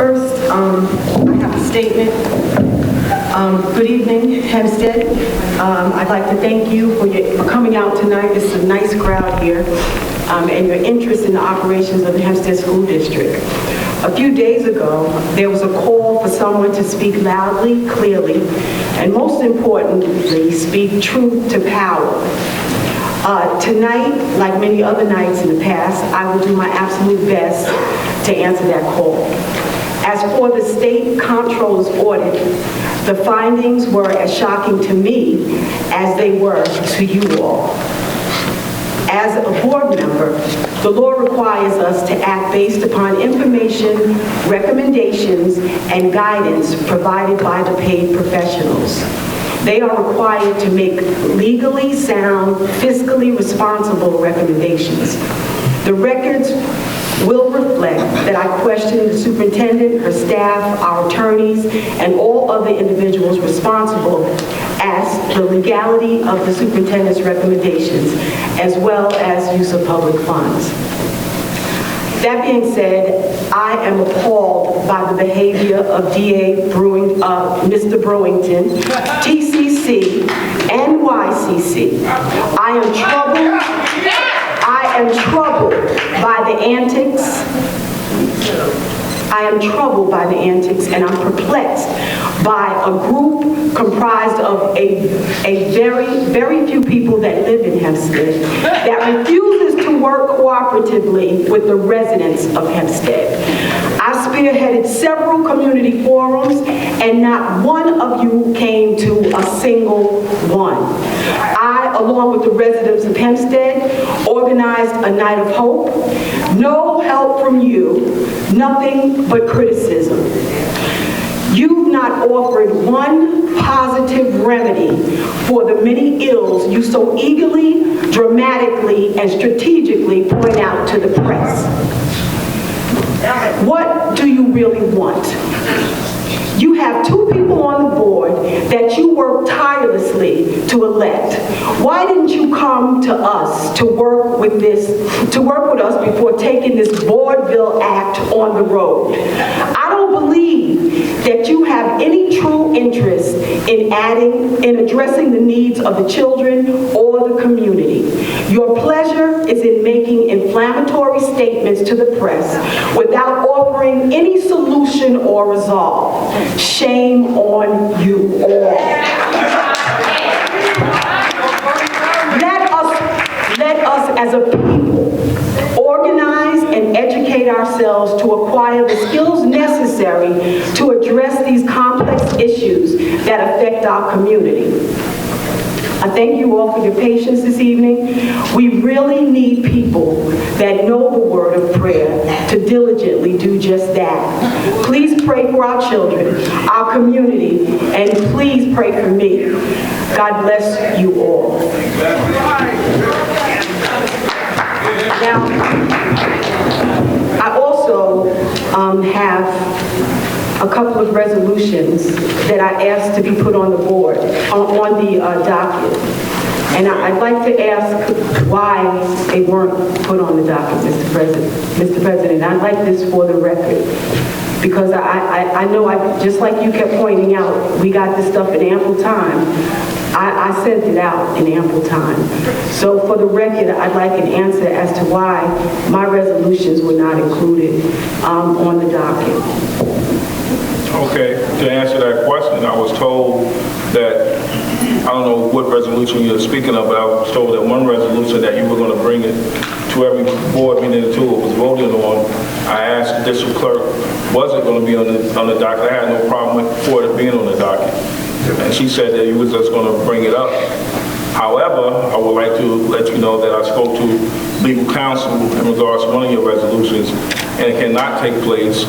First, I have a statement. Good evening, Hempstead. I'd like to thank you for coming out tonight. This is a nice crowd here, and your interest in the operations of the Hempstead School District. A few days ago, there was a call for someone to speak loudly, clearly, and most importantly, speak truth to power. Tonight, like many other nights in the past, I will do my absolute best to answer that call. As for the state comptroller's audit, the findings were as shocking to me as they were to you all. As a board member, the law requires us to act based upon information, recommendations, and guidance provided by the paid professionals. They are required to make legally sound, fiscally responsible recommendations. The records will reflect that I questioned the superintendent, her staff, our attorneys, and all other individuals responsible as the legality of the superintendent's recommendations, as well as use of public funds. That being said, I am appalled by the behavior of Mr. Brewington, TCC, and YCC. I am troubled by the antics. I am troubled by the antics, and I'm perplexed by a group comprised of a very few people that live in Hempstead that refuses to work cooperatively with the residents of Hempstead. I spearheaded several community forums, and not one of you came to a single one. I, along with the residents of Hempstead, organized a night of hope. No help from you, nothing but criticism. You've not offered one positive remedy for the many ills you so eagerly, dramatically, and strategically point out to the press. What do you really want? You have two people on the board that you work tirelessly to elect. Why didn't you come to us to work with us before taking this vaudeville act on the road? I don't believe that you have any true interest in addressing the needs of the children or the community. Your pleasure is in making inflammatory statements to the press without offering any solution or resolve. Shame on you all. Let us as a people organize and educate ourselves to acquire the skills necessary to address these complex issues that affect our community. I thank you all for your patience this evening. We really need people that know the word of prayer to diligently do just that. Please pray for our children, our community, and please pray for me. God bless you all. Now, I also have a couple of resolutions that I asked to be put on the board, on the docket. And I'd like to ask why they weren't put on the docket, Mr. President. I'd like this for the record. Because I know, just like you kept pointing out, we got this stuff in ample time. I sent it out in ample time. So for the record, I'd like an answer as to why my resolutions were not included on the docket. Okay, to answer that question, I was told that, I don't know what resolution you're speaking of, but I was told that one resolution that you were going to bring it to every board meeting until it was voted on. I asked the district clerk, was it going to be on the docket? I had no problem for it being on the docket. And she said that you was just going to bring it up. However, I would like to let you know that I spoke to legal counsel in regards to one of your resolutions, and it cannot take place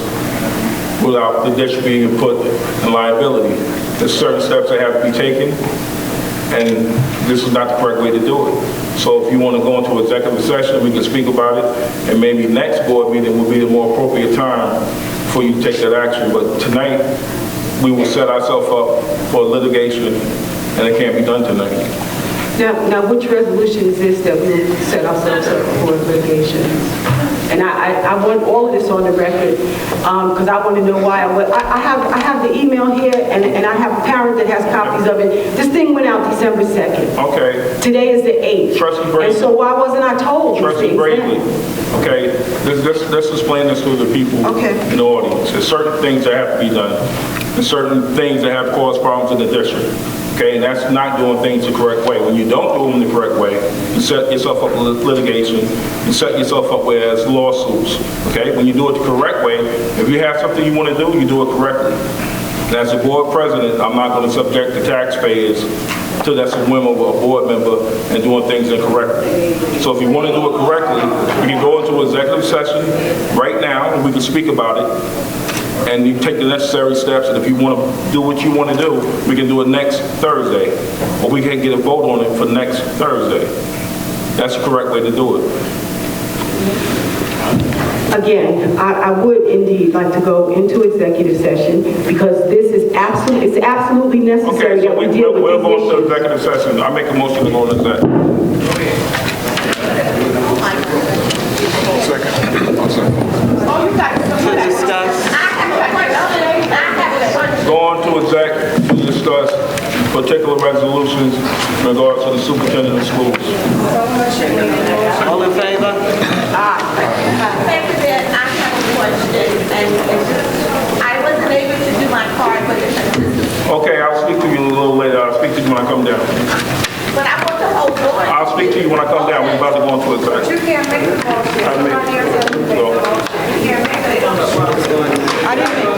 without the district being put in liability. There's certain steps that have to be taken, and this is not the correct way to do it. So if you want to go into executive session, we can speak about it, and maybe next board meeting will be the more appropriate time for you to take that action. But tonight, we will set ourselves up for litigation, and it can't be done tonight. Now, which resolution is this that we set ourselves up for litigation? And I want all of this on the record, because I want to know why. I have the email here, and I have a parent that has copies of it. This thing went out December 2nd. Okay. Today is the 8th. Trustee Brazley. And so why wasn't I told these Trustee things Brazley, then? okay, let's explain this to the people in the audience. There's certain things that have to be done. There's certain things that have caused problems in the district. Okay, and that's not doing things the correct way. When you don't do them the correct way, you set yourself up with litigation, you set yourself up with lawsuits. Okay, when you do it the correct way, if you have something you want to do, you do it correctly. And as a board president, I'm not going to subject the taxpayers to that's a whim of a board member and doing things incorrectly. So if you want to do it correctly, we can go into executive session right now and we can speak about it. And you take the necessary steps, and if you want to do what you want to do, we can do it next Thursday, or we can get a vote on it for next Thursday. That's the correct way to do it. Again, I would indeed like to go into executive session, because this is absolutely necessary that we deal with we'll these go into issues. executive session. I make a motion to go into executive. Go on to exec to discuss particular resolutions in regards to the superintendent of schools. All in favor? President, I have a question, and I wasn't able to do my card, but Okay, I'll speak to you a little later. I'll speak to you when I come down. but I want the whole board. I'll speak to you when I come down. We're about to go into exec. You can't make the motion. I make- You can't make the motion. I didn't make